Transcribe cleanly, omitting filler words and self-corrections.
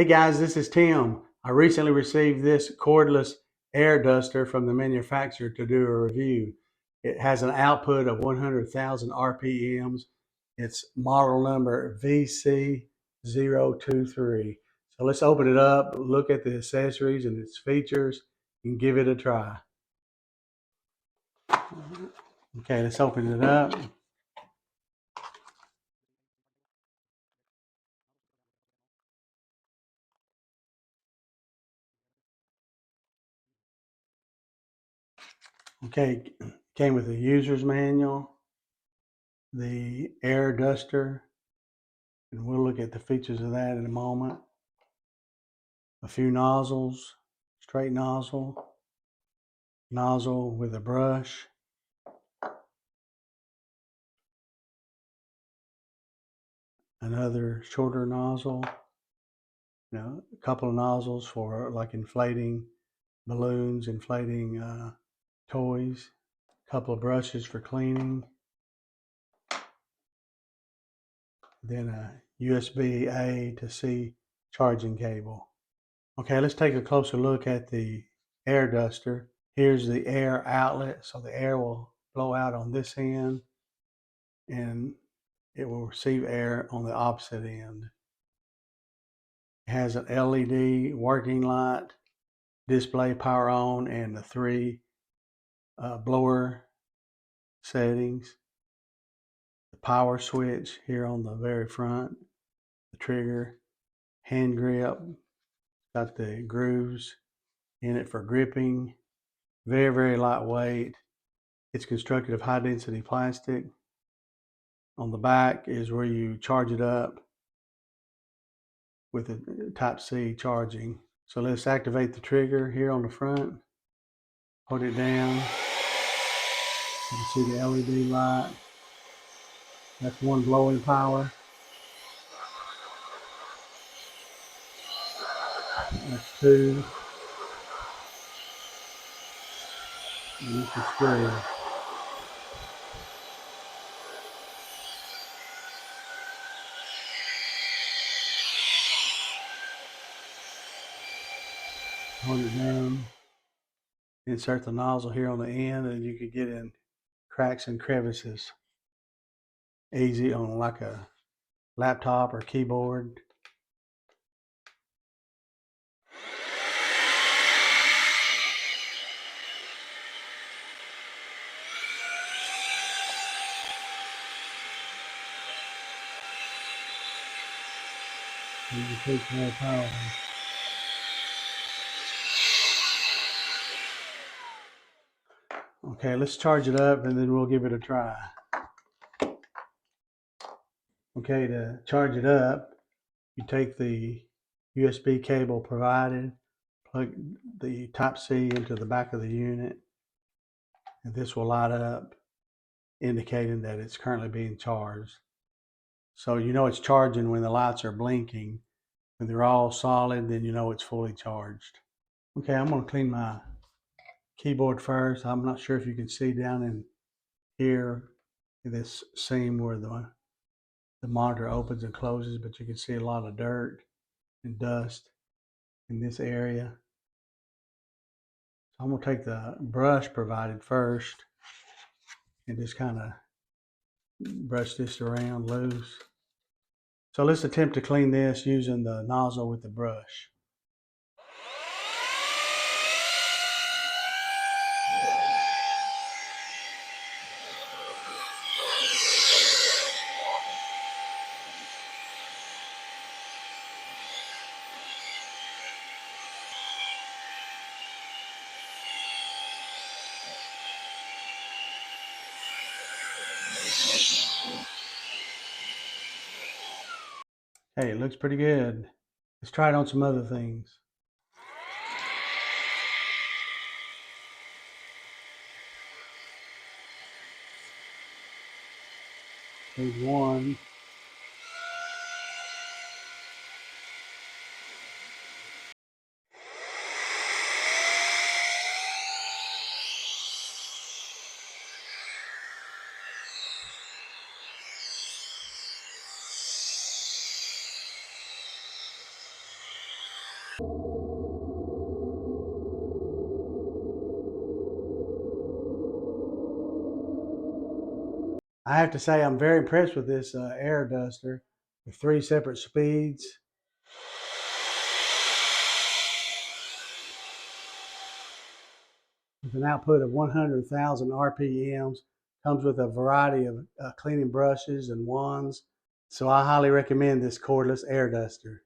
Hey guys, this is Tim. I recently received this cordless air duster from the manufacturer to do a review. It has an output of 100,000 RPMs. It's model number VC023. So let's open it up, look at the accessories and its features, and give it a try. Okay, let's open it up. Okay, came with a user's manual, the air duster, and we'll look at the features of that in a moment. A few nozzles, straight nozzle, nozzle with a brush, another shorter nozzle, a couple of nozzles for like inflating balloons, inflating toys, a couple of brushes for cleaning, then a USB A to C charging cable. Okay, let's take a closer look at the air duster. Here's the air outlet, so the air will blow out on this end and it will receive air on the opposite end. It has an LED working light, display power on, and the three blower settings. The power switch here on the very front, the trigger, hand grip, got the grooves in it for gripping. Very, very lightweight. It's constructed of high density plastic. On the back is where you charge it up with a Type-C charging. So let's activate the trigger here on the front. Hold it down. You can see the LED light. That's one blowing power. That's two. And this is three. Hold it down. Insert the nozzle here on the end and you can get in cracks and crevices. Easy on like a laptop or keyboard. You can take more power. Okay, let's charge it up and then we'll give it a try. Okay, to charge it up, you take the USB cable provided, plug the Type-C into the back of the unit, and this will light up, indicating that it's currently being charged. So you know it's charging when the lights are blinking. When they're all solid, then you know it's fully charged. Okay, I'm going to clean my keyboard first. I'm not sure if you can see down in here, in this seam where the monitor opens and closes, but you can see a lot of dirt and dust in this area. So I'm going to take the brush provided first and just kind of brush this around loose. So let's attempt to clean this using the nozzle with the brush. Hey, it looks pretty good. Let's try it on some other things. Here's one. I have to say I'm very impressed with this air duster with 3 separate speeds. With an output of 100,000 RPMs, comes with a variety of cleaning brushes and wands. So I highly recommend this cordless air duster.